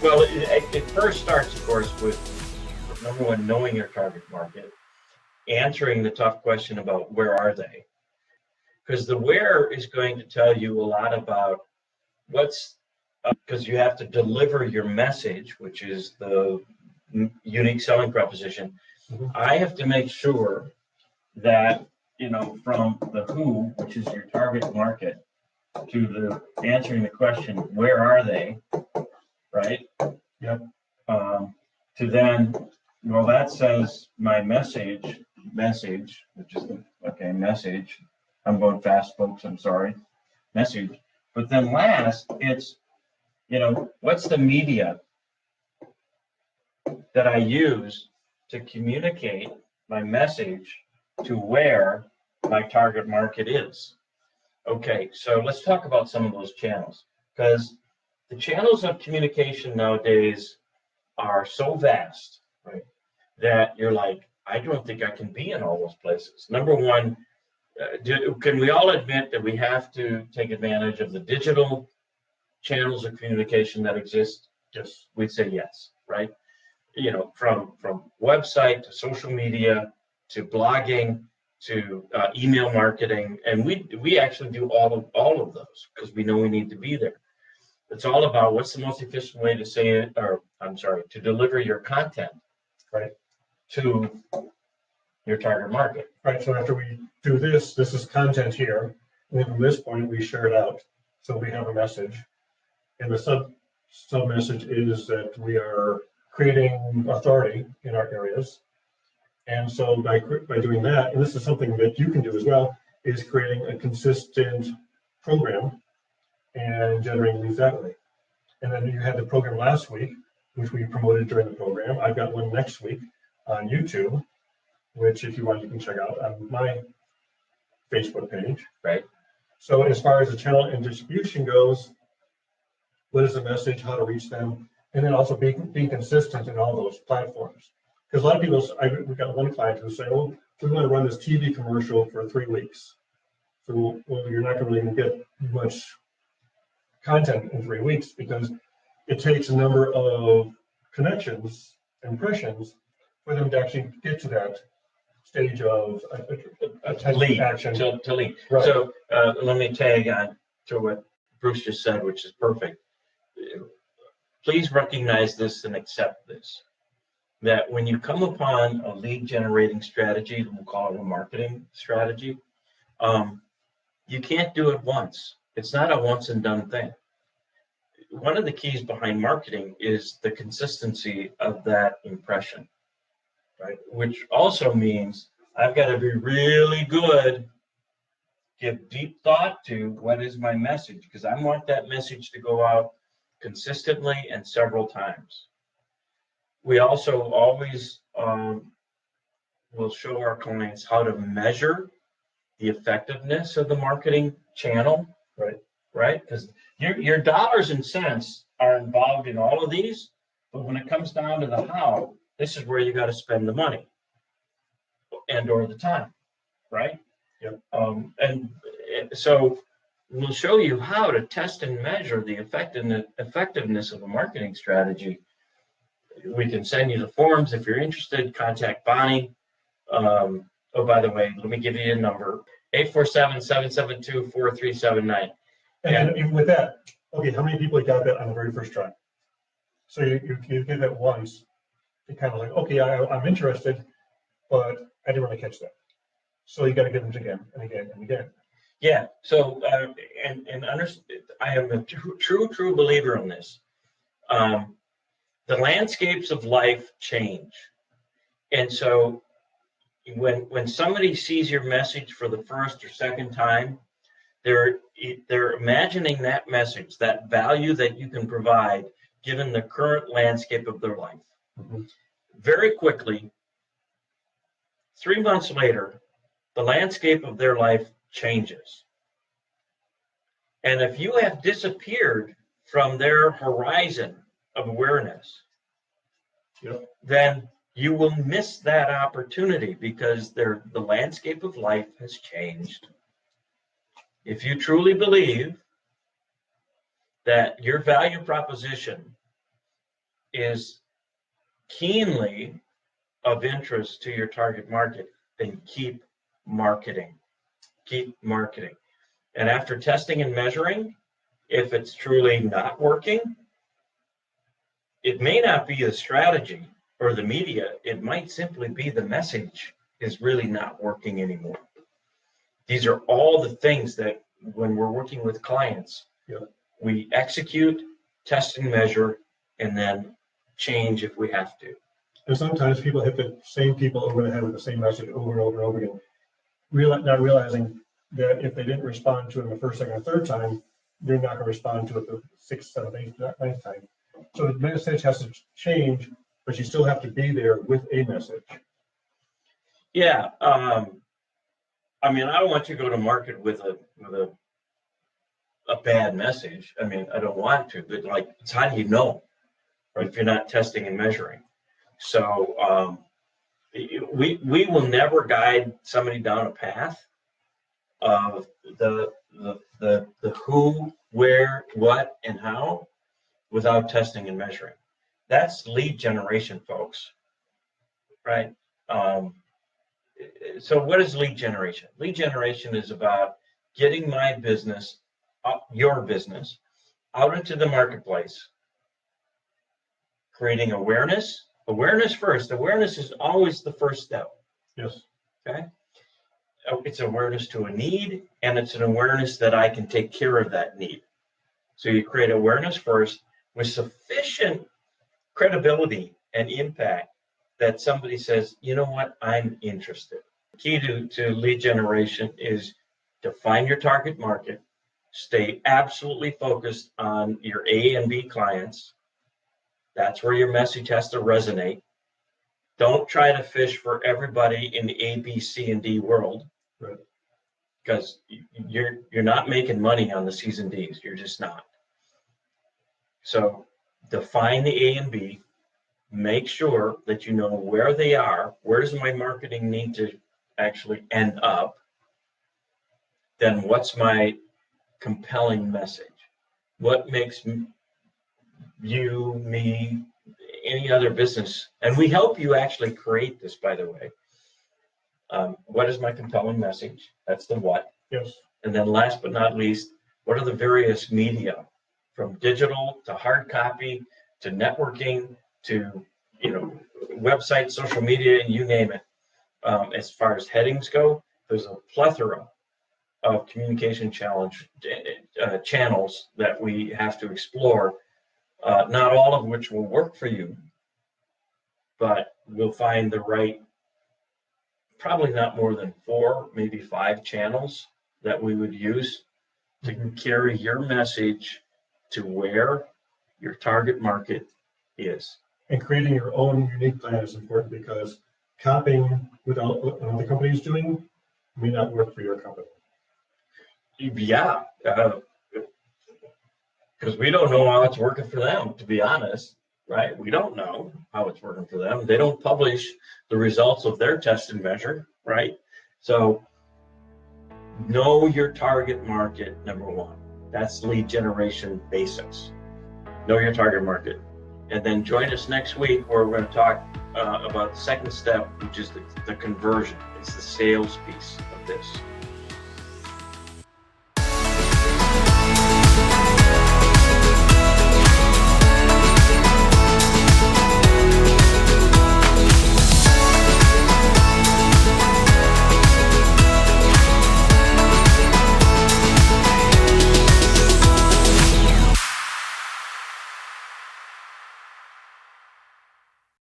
Well, it first starts, of course, with number one, knowing your target market, answering the tough question about where are they, because the where is going to tell you a lot about what's, because you have to deliver your message, which is the unique selling proposition. I have to make sure that, from the who, which is your target market, to the answering the question, where are they, right? Yep. To then, well, that says my message, which is message. I'm going fast, folks. I'm sorry. Message. But then last, it's, what's the media that I use to communicate my message to where my target market is? Okay, so let's talk about some of those channels, because the channels of communication nowadays are so vast, right, that you're like, I don't think I can be in all those places. Number one, can we all admit that we have to take advantage of the digital channels of communication that exist? Yes. We'd say yes, right? From website to social media to blogging to email marketing, and we actually do all of those because we know we need to be there. It's all about what's the most efficient way to say it, or to deliver your content, right, to your target market. Right. So after we do this is content here. And then from this point, we share it out. So we have a message. And the sub message is that we are creating authority in our areas. And so by doing that, and this is something that you can do as well, is creating a consistent program and generating leads that way. And then you had the program last week, which we promoted during the program. I've got one next week on YouTube, which if you want, you can check out on my Facebook page. Right. So as far as the channel and distribution goes, what is the message, how to reach them, and then also being consistent in all those platforms. Because a lot of people, we've got one client who say, oh, we want to run this TV commercial for 3 weeks. So, well, you're not really going to get much content in 3 weeks because it takes a number of connections, impressions, for them to actually get to that stage of lead, action. To lead. Right. So let me tag on to what Bruce just said, which is perfect. Please recognize this and accept this, that when you come upon a lead generating strategy, we'll call it a marketing strategy, you can't do it once. It's not a once and done thing. One of the keys behind marketing is the consistency of that impression, right? Which also means I've got to be really good, give deep thought to what is my message, because I want that message to go out consistently and several times. We also always will show our clients how to measure the effectiveness of the marketing channel, right? Because your dollars and cents are involved in all of these, but when it comes down to the how, this is where you got to spend the money and or the time, right? Yep. And so we'll show you how to test and measure the effectiveness of a marketing strategy. We can send you the forms if you're interested. Contact Bonnie. Oh, by the way, let me give you a number: 847-772-4379. And even with that, okay, how many people got that on the very first try? So you get that once, you're kind of like, okay, I'm interested, but I didn't really catch that. So you got to get them again and again and again. Yeah. So I am a true believer in this. The landscapes of life change, and so when somebody sees your message for the first or second time, they're imagining that message, that value that you can provide, given the current landscape of their life. Mm-hmm. Very quickly, 3 months later, the landscape of their life changes. And if you have disappeared from their horizon of awareness, then you will miss that opportunity because the landscape of life has changed. If you truly believe that your value proposition is keenly of interest to your target market, then keep marketing. Keep marketing. And after testing and measuring, if it's truly not working, it may not be the strategy or the media. It might simply be the message is really not working anymore. These are all the things that when we're working with clients, we execute, test and measure, and then change if we have to. And sometimes people hit the same people over the head with the same message over and over and over again, not realizing that if they didn't respond to it the first, second, or third time, they're not going to respond to it the sixth, seventh, eighth, ninth time. So the message has to change, but you still have to be there with a message. Yeah. I mean, I don't want you to go to market with a bad message. I mean, I don't want to, but like, it's how do you know, right? If you're not testing and measuring. So we will never guide somebody down a path of the who, where, what, and how without testing and measuring. That's lead generation, folks, right? So what is lead generation? Lead generation is about getting my business, your business, out into the marketplace, creating awareness. Awareness first. Awareness is always the first step. Yes. Okay. It's awareness to a need, and it's an awareness that I can take care of that need. So you create awareness first with sufficient credibility and impact that somebody says, you know what, I'm interested. The key to lead generation is define your target market, stay absolutely focused on your A and B clients. That's where your message has to resonate. Don't try to fish for everybody in the A, B, C, and D world, right? Because you're not making money on the C's and D's. You're just not. So define the A and B. Make sure that you know where they are. Where does my marketing need to actually end up? Then what's my compelling message? What makes you, me, any other business, and we help you actually create this, by the way. What is my compelling message? That's the what. Yes. And then last but not least, what are the various media, from digital to hard copy to networking to website, social media, and you name it. As far as headings go, there's a plethora of communication channels that we have to explore. Not all of which will work for you, but we'll find the right, probably not more than 4, maybe 5 channels that we would use to carry your message to where your target market is. And creating your own unique plan is important, because copying without what another company is doing may not work for your company. Yeah, because we don't know how it's working for them, to be honest, right? We don't know how it's working for them. They don't publish the results of their test and measure, right? So know your target market, number 1. That's lead generation basics. Know your target market. And then join us next week, where we're going to talk about the second step, which is the conversion. It's the sales piece of this.